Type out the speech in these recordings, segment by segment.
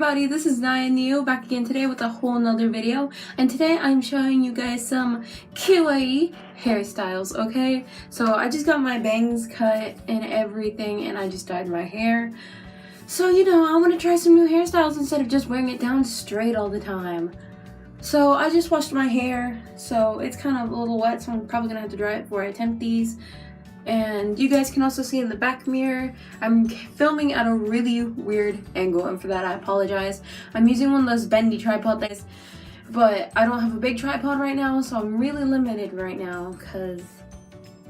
everybody, this is Naya Neo back again today with a whole nother video, and today I'm showing you guys some Kawaii hairstyles, okay? So I just got my bangs cut and everything, and I just dyed my hair. So I want to try some new hairstyles instead of just wearing it down straight all the time. So I just washed my hair, so it's kind of a little wet, so I'm probably gonna have to dry it before I attempt these. And you guys can also see in the back mirror, I'm filming at a really weird angle, and for that I apologize. I'm using one of those bendy tripod things, but I don't have a big tripod right now, so I'm really limited right now because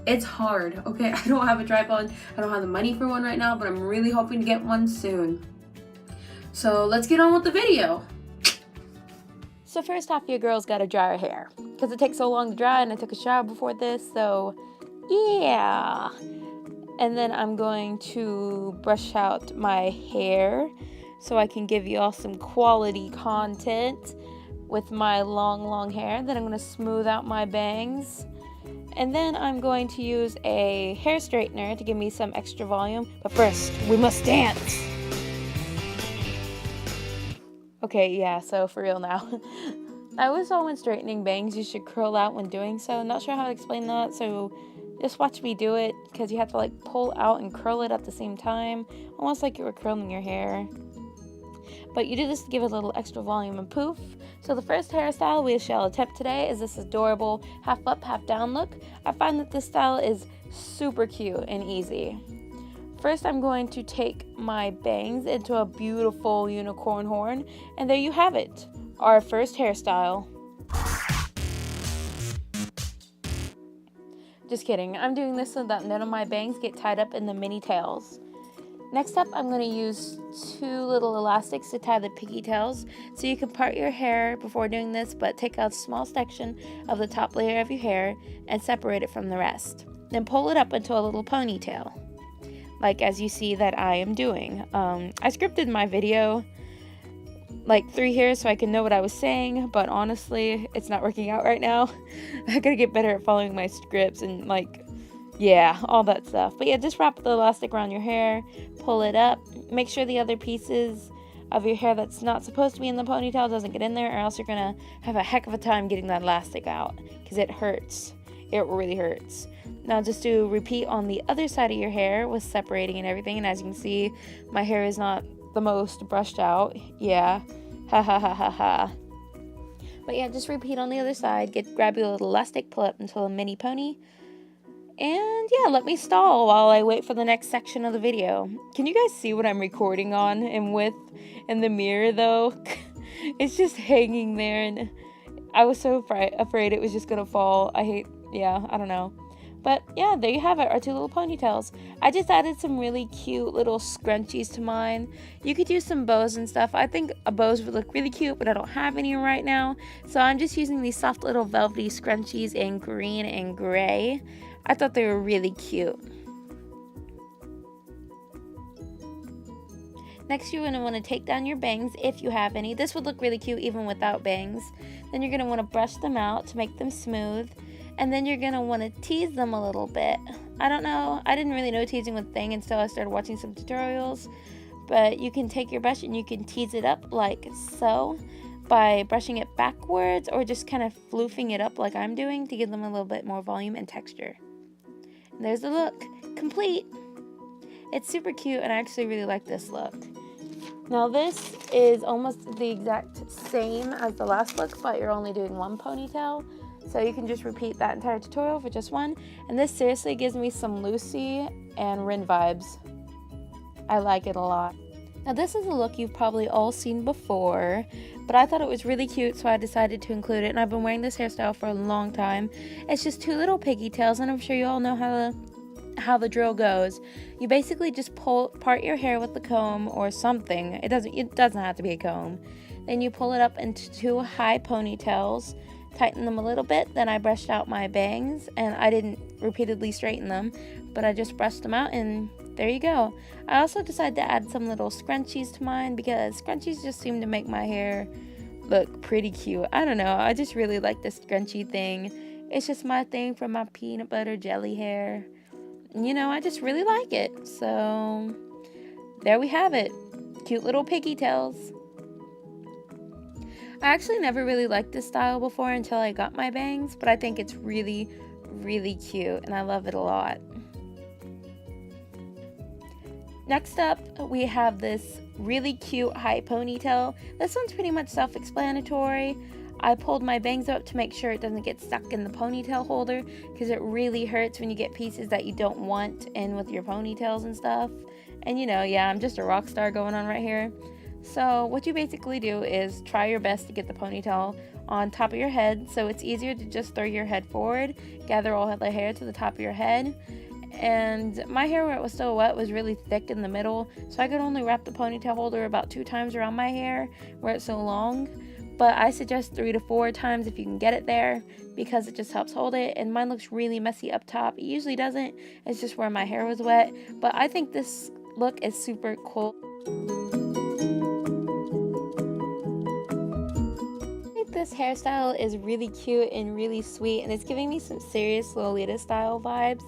it's hard, okay? I don't have a tripod, I don't have the money for one right now, but I'm really hoping to get one soon. So let's get on with the video. So first off, your girl's gotta dry her hair because it takes so long to dry, and I took a shower before this, so yeah. And then I'm going to brush out my hair so I can give you all some quality content with my long hair. Then I'm going to smooth out my bangs. And then I'm going to use a hair straightener to give me some extra volume. But first, we must dance. Okay, yeah, so for real now. I was told when straightening bangs, you should curl out when doing so. Not sure how to explain that, so just watch me do it, because you have to like pull out and curl it at the same time, almost like you were curling your hair. But you do this to give it a little extra volume and poof. So the first hairstyle we shall attempt today is this adorable half up, half down look. I find that this style is super cute and easy. First, I'm going to take my bangs into a beautiful unicorn horn, and there you have it, our first hairstyle. Just kidding, I'm doing this so that none of my bangs get tied up in the mini tails. Next up, I'm going to use two little elastics to tie the pigtails. So you can part your hair before doing this, but take out a small section of the top layer of your hair and separate it from the rest. Then pull it up into a little ponytail, like as you see that I am doing. I scripted my video like 3 hairs so I can know what I was saying, but honestly, it's not working out right now. I gotta get better at following my scripts and all that stuff. But yeah, just wrap the elastic around your hair, pull it up, make sure the other pieces of your hair that's not supposed to be in the ponytail doesn't get in there, or else you're gonna have a heck of a time getting that elastic out, because it hurts. It really hurts. Now just do repeat on the other side of your hair with separating and everything, and as you can see, my hair is not the most brushed out. Yeah, ha ha ha ha ha. But yeah, just repeat on the other side. Grab your little elastic, pull up until a mini pony, and yeah, let me stall while I wait for the next section of the video. Can you guys see what I'm recording on and with in the mirror though? It's just hanging there, and I was so afraid it was just gonna fall. I don't know. But yeah, there you have it, our 2 little ponytails. I just added some really cute little scrunchies to mine. You could use some bows and stuff. I think bows would look really cute, but I don't have any right now. So I'm just using these soft little velvety scrunchies in green and gray. I thought they were really cute. Next, you're going to want to take down your bangs if you have any. This would look really cute even without bangs. Then you're going to want to brush them out to make them smooth. And then you're going to want to tease them a little bit. I don't know, I didn't really know teasing was a thing until I started watching some tutorials. But you can take your brush and you can tease it up like so, by brushing it backwards or just kind of floofing it up like I'm doing to give them a little bit more volume and texture. And there's the look, complete. It's super cute, and I actually really like this look. Now this is almost the exact same as the last look, but you're only doing one ponytail. So you can just repeat that entire tutorial for just one. And this seriously gives me some Lucy and Rin vibes. I like it a lot. Now this is a look you've probably all seen before, but I thought it was really cute, so I decided to include it. And I've been wearing this hairstyle for a long time. It's just 2 little pigtails, and I'm sure you all know how the drill goes. You basically just part your hair with the comb or something. It doesn't have to be a comb. Then you pull it up into 2 high ponytails. Tighten them a little bit. Then I brushed out my bangs, and I didn't repeatedly straighten them, but I just brushed them out, and there you go. I also decided to add some little scrunchies to mine, because scrunchies just seem to make my hair look pretty cute. I don't know, I just really like this scrunchie thing. It's just my thing for my peanut butter jelly hair. I just really like it. So there we have it, cute little pigtails. I actually never really liked this style before until I got my bangs, but I think it's really, really cute and I love it a lot. Next up, we have this really cute high ponytail. This one's pretty much self-explanatory. I pulled my bangs up to make sure it doesn't get stuck in the ponytail holder because it really hurts when you get pieces that you don't want in with your ponytails and stuff. And you know, yeah, I'm just a rock star going on right here. So what you basically do is try your best to get the ponytail on top of your head, so it's easier to just throw your head forward, gather all the hair to the top of your head. And my hair, where it was still wet, was really thick in the middle, so I could only wrap the ponytail holder about 2 times around my hair where it's so long. But I suggest 3 to 4 times if you can get it there, because it just helps hold it. And mine looks really messy up top. It usually doesn't, it's just where my hair was wet. But I think this look is super cool. This hairstyle is really cute and really sweet, and it's giving me some serious Lolita style vibes.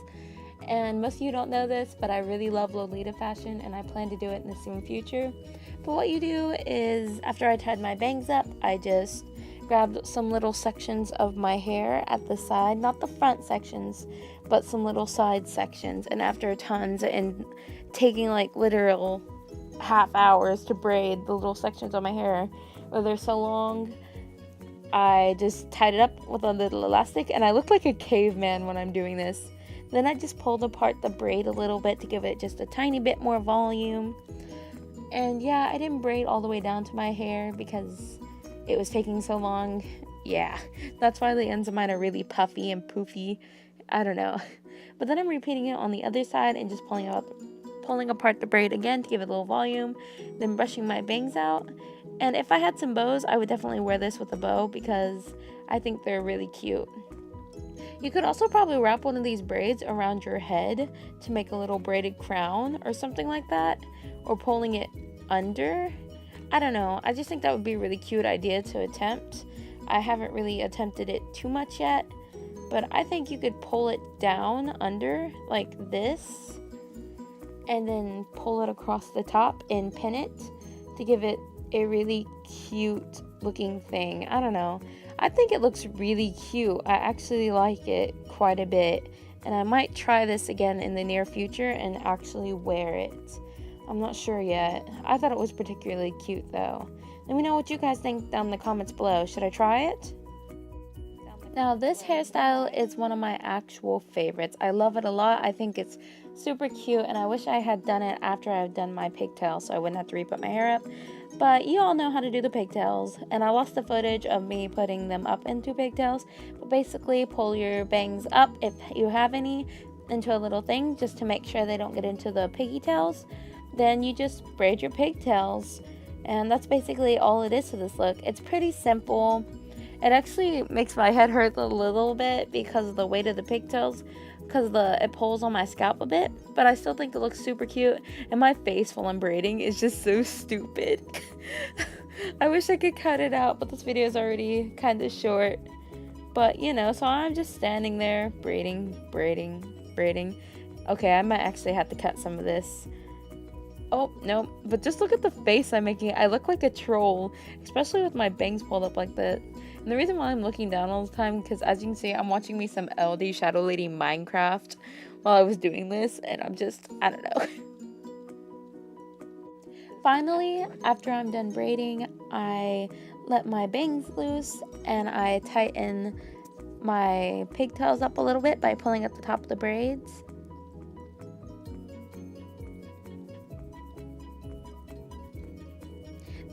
And most of you don't know this, but I really love Lolita fashion and I plan to do it in the soon future. But what you do is, after I tied my bangs up, I just grabbed some little sections of my hair at the side, not the front sections, but some little side sections. And after tons and taking like literal half hours to braid the little sections of my hair where they're so long, I just tied it up with a little elastic, and I look like a caveman when I'm doing this. Then I just pulled apart the braid a little bit to give it just a tiny bit more volume. And yeah, I didn't braid all the way down to my hair because it was taking so long. Yeah, that's why the ends of mine are really puffy and poofy. I don't know. But then I'm repeating it on the other side and just pulling apart the braid again to give it a little volume. Then brushing my bangs out. And if I had some bows, I would definitely wear this with a bow because I think they're really cute. You could also probably wrap one of these braids around your head to make a little braided crown or something like that, or pulling it under. I don't know, I just think that would be a really cute idea to attempt. I haven't really attempted it too much yet, but I think you could pull it down under like this and then pull it across the top and pin it to give it a really cute looking thing. I don't know, I think it looks really cute. I actually like it quite a bit, and I might try this again in the near future and actually wear it. I'm not sure yet. I thought it was particularly cute though. Let me know what you guys think down in the comments below. Should I try it? Now this hairstyle is one of my actual favorites. I love it a lot. I think it's super cute, and I wish I had done it after I've done my pigtails so I wouldn't have to re-put my hair up. But you all know how to do the pigtails, and I lost the footage of me putting them up into pigtails. But basically, pull your bangs up, if you have any, into a little thing just to make sure they don't get into the piggy tails. Then you just braid your pigtails, and that's basically all it is to this look. It's pretty simple. It actually makes my head hurt a little bit because of the weight of the pigtails, because it pulls on my scalp a bit, but I still think it looks super cute. And my face while I'm braiding is just so stupid. I wish I could cut it out, but this video is already kind of short. But you know, so I'm just standing there braiding. Okay, I might actually have to cut some of this. Oh, no, but just look at the face I'm making. I look like a troll, especially with my bangs pulled up like that. And the reason why I'm looking down all the time, because as you can see, I'm watching me some LD Shadow Lady Minecraft while I was doing this, and I'm just, I don't know. Finally, after I'm done braiding, I let my bangs loose, and I tighten my pigtails up a little bit by pulling at the top of the braids.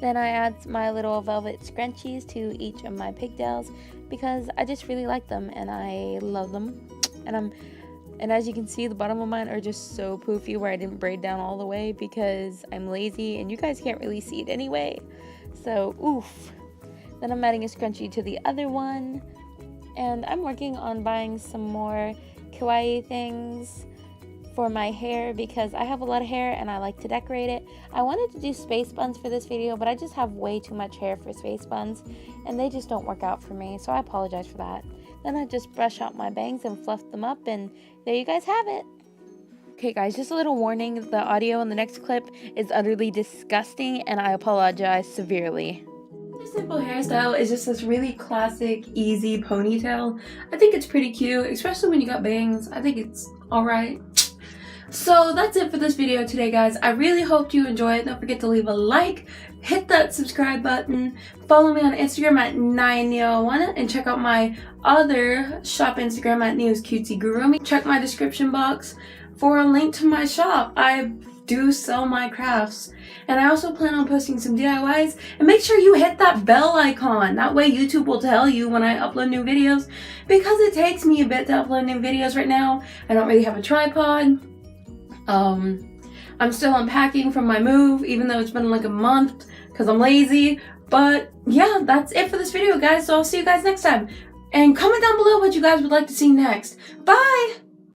Then I add my little velvet scrunchies to each of my pigtails because I just really like them and I love them. And as you can see, the bottom of mine are just so poofy where I didn't braid down all the way because I'm lazy and you guys can't really see it anyway. So, oof. Then I'm adding a scrunchie to the other one. And I'm working on buying some more kawaii things for my hair because I have a lot of hair and I like to decorate it. I wanted to do space buns for this video, but I just have way too much hair for space buns and they just don't work out for me, so I apologize for that. Then I just brush out my bangs and fluff them up, and there you guys have it. Okay guys, just a little warning, the audio in the next clip is utterly disgusting and I apologize severely. Simple hairstyle is just this really classic, easy ponytail. I think it's pretty cute, especially when you got bangs. I think it's alright. So that's it for this video today, guys. I really hope you enjoyed. Don't forget to leave a like, hit that subscribe button, follow me on Instagram at 9neo1, and check out my other shop Instagram at neoscutesygurumi. Check my description box for a link to my shop. I do sell my crafts, and I also plan on posting some DIYs. And make sure you hit that bell icon. That way YouTube will tell you when I upload new videos, because it takes me a bit to upload new videos right now. I don't really have a tripod. I'm still unpacking from my move, even though it's been like a month because I'm lazy. But yeah, that's it for this video, guys. So I'll see you guys next time. And comment down below what you guys would like to see next. Bye!